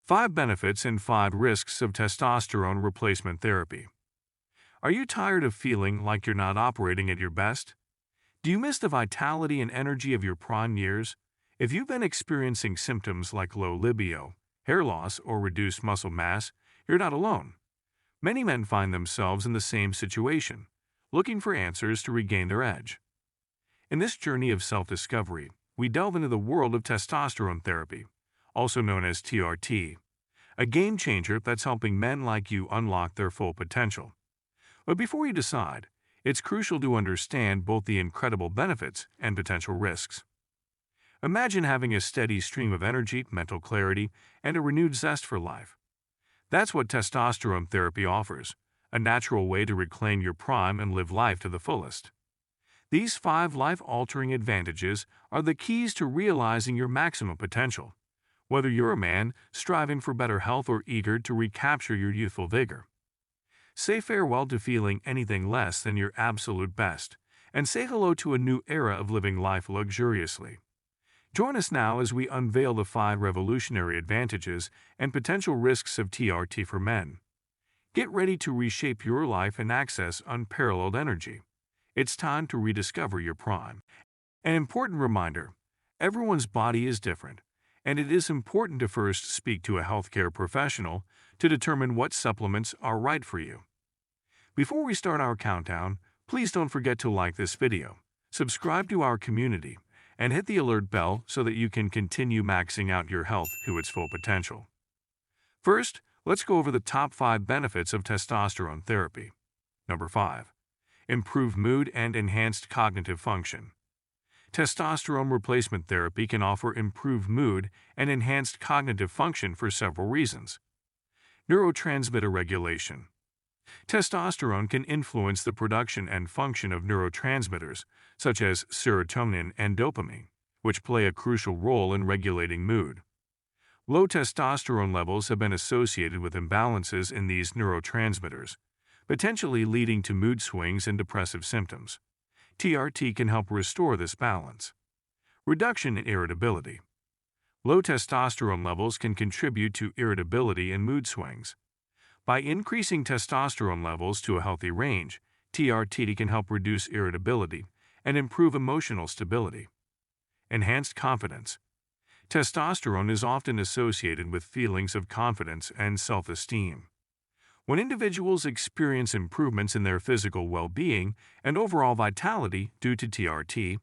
5 benefits and 5 risks of testosterone replacement therapy. Are you tired of feeling like you're not operating at your best? Do you miss the vitality and energy of your prime years? If you've been experiencing symptoms like low libido, hair loss, or reduced muscle mass, you're not alone. Many men find themselves in the same situation, looking for answers to regain their edge. In this journey of self-discovery, we delve into the world of testosterone therapy, also known as TRT, a game changer that's helping men like you unlock their full potential. But before you decide, it's crucial to understand both the incredible benefits and potential risks. Imagine having a steady stream of energy, mental clarity, and a renewed zest for life. That's what testosterone therapy offers, a natural way to reclaim your prime and live life to the fullest. These 5 life-altering advantages are the keys to realizing your maximum potential, whether you're a man striving for better health or eager to recapture your youthful vigor. Say farewell to feeling anything less than your absolute best, and say hello to a new era of living life luxuriously. Join us now as we unveil the 5 revolutionary advantages and potential risks of TRT for men. Get ready to reshape your life and access unparalleled energy. It's time to rediscover your prime. An important reminder: everyone's body is different, and it is important to first speak to a healthcare professional to determine what supplements are right for you. Before we start our countdown, please don't forget to like this video, subscribe to our community, and hit the alert bell so that you can continue maxing out your health to its full potential. First, let's go over the top 5 benefits of testosterone therapy. Number 5. Improved mood and enhanced cognitive function. Testosterone replacement therapy can offer improved mood and enhanced cognitive function for several reasons. Neurotransmitter regulation. Testosterone can influence the production and function of neurotransmitters, such as serotonin and dopamine, which play a crucial role in regulating mood. Low testosterone levels have been associated with imbalances in these neurotransmitters, potentially leading to mood swings and depressive symptoms. TRT can help restore this balance. Reduction in irritability. Low testosterone levels can contribute to irritability and mood swings. By increasing testosterone levels to a healthy range, TRT can help reduce irritability and improve emotional stability. Enhanced confidence. Testosterone is often associated with feelings of confidence and self-esteem. When individuals experience improvements in their physical well-being and overall vitality due to TRT,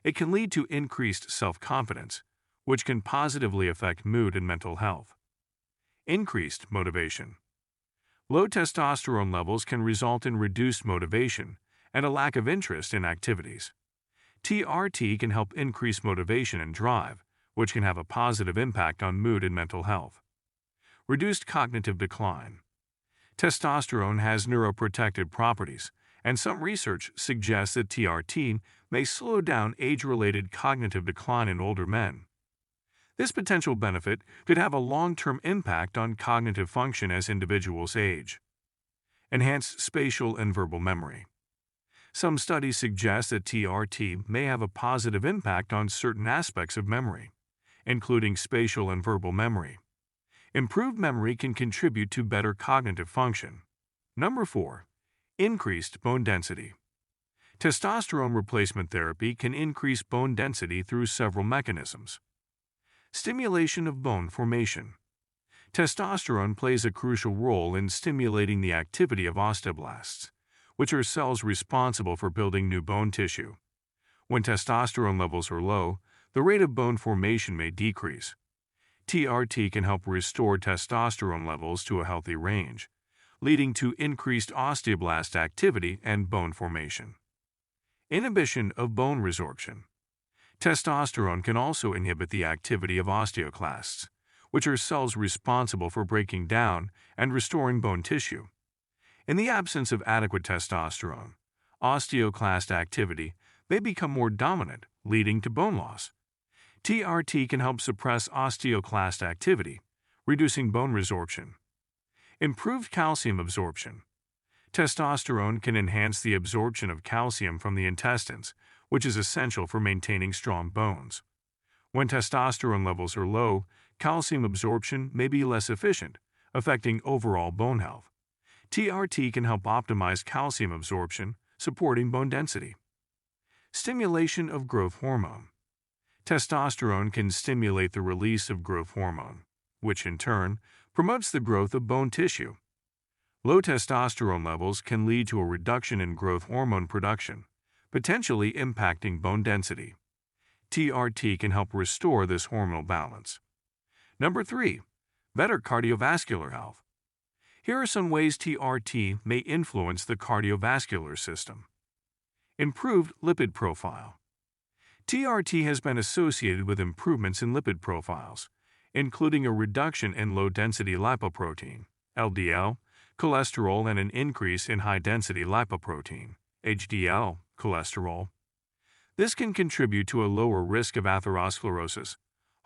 it can lead to increased self-confidence, which can positively affect mood and mental health. Increased motivation. Low testosterone levels can result in reduced motivation and a lack of interest in activities. TRT can help increase motivation and drive, which can have a positive impact on mood and mental health. Reduced cognitive decline. Testosterone has neuroprotective properties, and some research suggests that TRT may slow down age-related cognitive decline in older men. This potential benefit could have a long-term impact on cognitive function as individuals age. Enhanced spatial and verbal memory. Some studies suggest that TRT may have a positive impact on certain aspects of memory, including spatial and verbal memory. Improved memory can contribute to better cognitive function. Number 4. Increased bone density. Testosterone replacement therapy can increase bone density through several mechanisms. Stimulation of bone formation. Testosterone plays a crucial role in stimulating the activity of osteoblasts, which are cells responsible for building new bone tissue. When testosterone levels are low, the rate of bone formation may decrease. TRT can help restore testosterone levels to a healthy range, leading to increased osteoblast activity and bone formation. Inhibition of bone resorption. Testosterone can also inhibit the activity of osteoclasts, which are cells responsible for breaking down and restoring bone tissue. In the absence of adequate testosterone, osteoclast activity may become more dominant, leading to bone loss. TRT can help suppress osteoclast activity, reducing bone resorption. Improved calcium absorption. Testosterone can enhance the absorption of calcium from the intestines, which is essential for maintaining strong bones. When testosterone levels are low, calcium absorption may be less efficient, affecting overall bone health. TRT can help optimize calcium absorption, supporting bone density. Stimulation of growth hormone. Testosterone can stimulate the release of growth hormone, which in turn promotes the growth of bone tissue. Low testosterone levels can lead to a reduction in growth hormone production, potentially impacting bone density. TRT can help restore this hormonal balance. Number 3. Better cardiovascular health. Here are some ways TRT may influence the cardiovascular system. Improved lipid profile. TRT has been associated with improvements in lipid profiles, including a reduction in low-density lipoprotein, LDL, cholesterol, and an increase in high-density lipoprotein, HDL, cholesterol. This can contribute to a lower risk of atherosclerosis,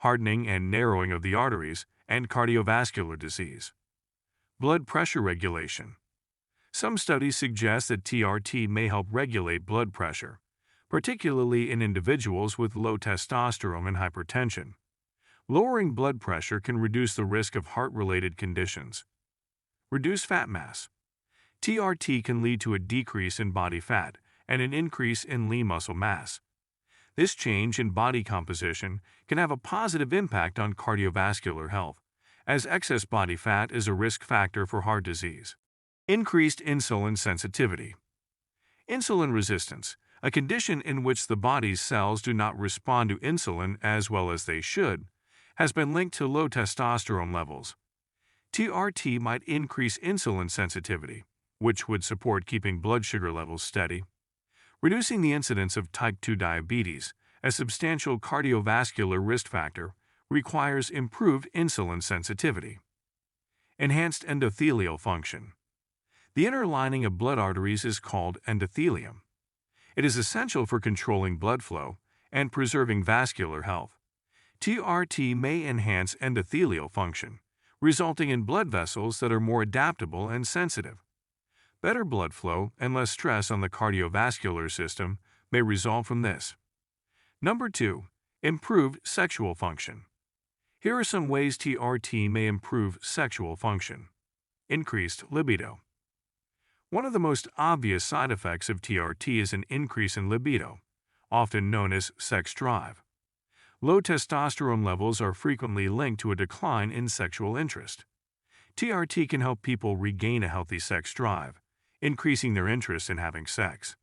hardening and narrowing of the arteries, and cardiovascular disease. Blood pressure regulation. Some studies suggest that TRT may help regulate blood pressure, particularly in individuals with low testosterone and hypertension. Lowering blood pressure can reduce the risk of heart-related conditions. Reduce fat mass. TRT can lead to a decrease in body fat and an increase in lean muscle mass. This change in body composition can have a positive impact on cardiovascular health, as excess body fat is a risk factor for heart disease. Increased insulin sensitivity. Insulin resistance, a condition in which the body's cells do not respond to insulin as well as they should, has been linked to low testosterone levels. TRT might increase insulin sensitivity, which would support keeping blood sugar levels steady. Reducing the incidence of type 2 diabetes, a substantial cardiovascular risk factor, requires improved insulin sensitivity. Enhanced endothelial function. The inner lining of blood arteries is called endothelium. It is essential for controlling blood flow and preserving vascular health. TRT may enhance endothelial function, resulting in blood vessels that are more adaptable and sensitive. Better blood flow and less stress on the cardiovascular system may result from this. Number 2. Improved sexual function. Here are some ways TRT may improve sexual function. Increased libido. One of the most obvious side effects of TRT is an increase in libido, often known as sex drive. Low testosterone levels are frequently linked to a decline in sexual interest. TRT can help people regain a healthy sex drive, increasing their interest in having sex.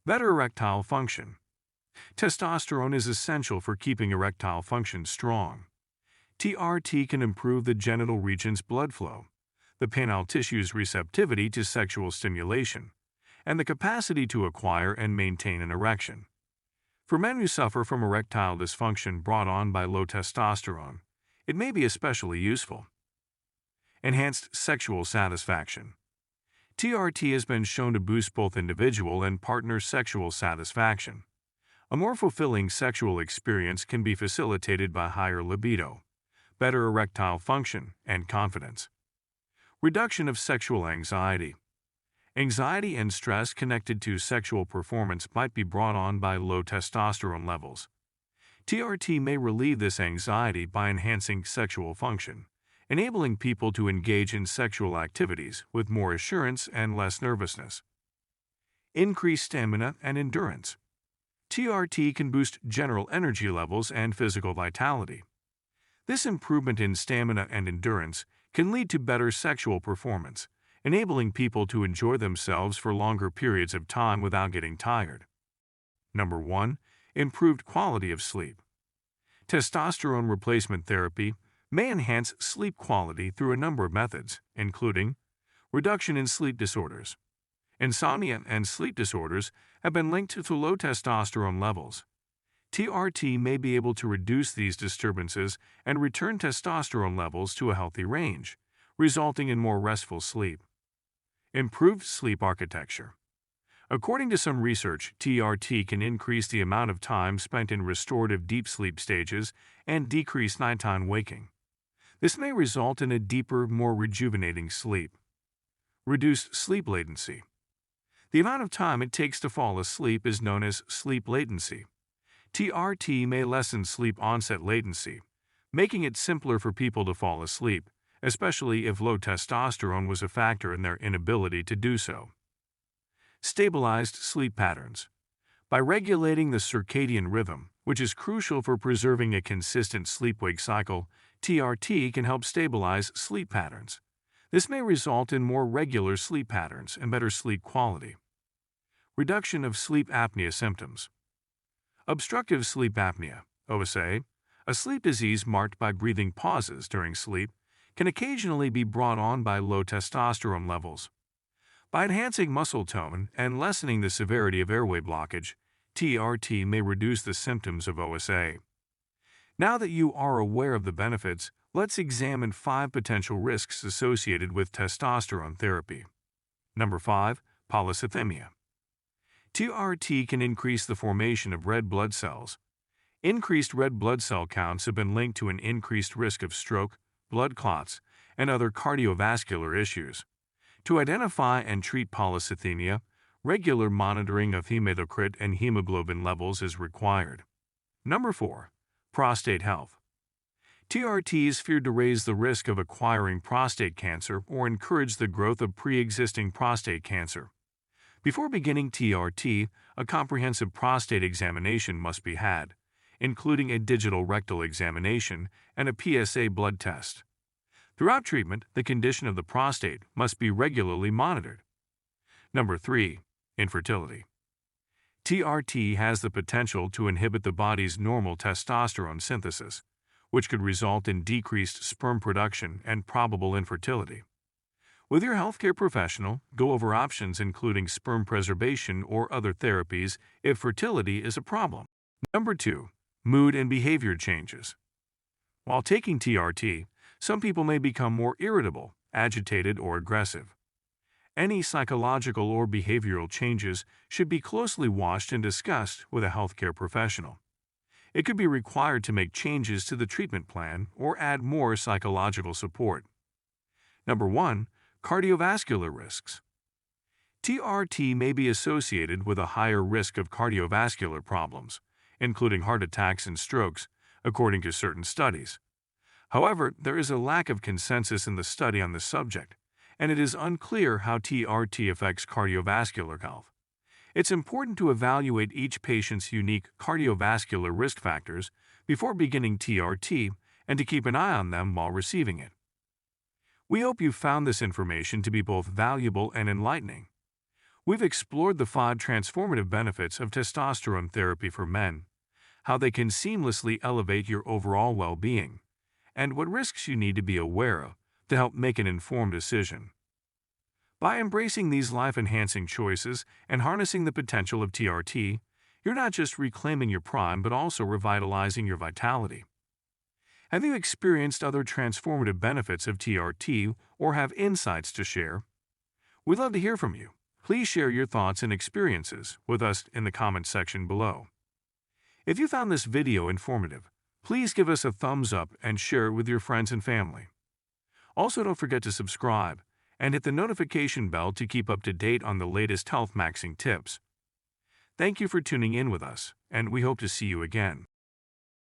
Better erectile function. Testosterone is essential for keeping erectile function strong. TRT can improve the genital region's blood flow, the penile tissue's receptivity to sexual stimulation, and the capacity to acquire and maintain an erection. For men who suffer from erectile dysfunction brought on by low testosterone, it may be especially useful. Enhanced sexual satisfaction. TRT has been shown to boost both individual and partner sexual satisfaction. A more fulfilling sexual experience can be facilitated by higher libido, better erectile function, and confidence. Reduction of sexual anxiety. Anxiety and stress connected to sexual performance might be brought on by low testosterone levels. TRT may relieve this anxiety by enhancing sexual function, enabling people to engage in sexual activities with more assurance and less nervousness. Increased stamina and endurance. TRT can boost general energy levels and physical vitality. This improvement in stamina and endurance can lead to better sexual performance, enabling people to enjoy themselves for longer periods of time without getting tired. Number 1. Improved quality of sleep. Testosterone replacement therapy may enhance sleep quality through a number of methods, including reduction in sleep disorders. Insomnia and sleep disorders have been linked to low testosterone levels. TRT may be able to reduce these disturbances and return testosterone levels to a healthy range, resulting in more restful sleep. Improved sleep architecture. According to some research, TRT can increase the amount of time spent in restorative deep sleep stages and decrease nighttime waking. This may result in a deeper, more rejuvenating sleep. Reduced sleep latency. The amount of time it takes to fall asleep is known as sleep latency. TRT may lessen sleep onset latency, making it simpler for people to fall asleep, especially if low testosterone was a factor in their inability to do so. Stabilized sleep patterns. By regulating the circadian rhythm, which is crucial for preserving a consistent sleep-wake cycle, TRT can help stabilize sleep patterns. This may result in more regular sleep patterns and better sleep quality. Reduction of sleep apnea symptoms. Obstructive sleep apnea, OSA, a sleep disease marked by breathing pauses during sleep, can occasionally be brought on by low testosterone levels. By enhancing muscle tone and lessening the severity of airway blockage, TRT may reduce the symptoms of OSA. Now that you are aware of the benefits, let's examine 5 potential risks associated with testosterone therapy. Number 5. Polycythemia. TRT can increase the formation of red blood cells. Increased red blood cell counts have been linked to an increased risk of stroke, blood clots, and other cardiovascular issues. To identify and treat polycythemia, regular monitoring of hematocrit and hemoglobin levels is required. Number 4. Prostate health. TRT is feared to raise the risk of acquiring prostate cancer or encourage the growth of pre-existing prostate cancer. Before beginning TRT, a comprehensive prostate examination must be had, including a digital rectal examination and a PSA blood test. Throughout treatment, the condition of the prostate must be regularly monitored. Number 3. Infertility. TRT has the potential to inhibit the body's normal testosterone synthesis, which could result in decreased sperm production and probable infertility. With your healthcare professional, go over options including sperm preservation or other therapies if fertility is a problem. Number 2. Mood and behavior changes. While taking TRT, some people may become more irritable, agitated, or aggressive. Any psychological or behavioral changes should be closely watched and discussed with a healthcare professional. It could be required to make changes to the treatment plan or add more psychological support. Number 1. Cardiovascular risks. TRT may be associated with a higher risk of cardiovascular problems, including heart attacks and strokes, according to certain studies. However, there is a lack of consensus in the study on this subject, and it is unclear how TRT affects cardiovascular health. It's important to evaluate each patient's unique cardiovascular risk factors before beginning TRT and to keep an eye on them while receiving it. We hope you found this information to be both valuable and enlightening. We've explored the 5 transformative benefits of testosterone therapy for men, how they can seamlessly elevate your overall well-being, and what risks you need to be aware of to help make an informed decision. By embracing these life-enhancing choices and harnessing the potential of TRT, you're not just reclaiming your prime but also revitalizing your vitality. Have you experienced other transformative benefits of TRT or have insights to share? We'd love to hear from you. Please share your thoughts and experiences with us in the comments section below. If you found this video informative, please give us a thumbs up and share it with your friends and family. Also, don't forget to subscribe and hit the notification bell to keep up to date on the latest health maxing tips. Thank you for tuning in with us, and we hope to see you again.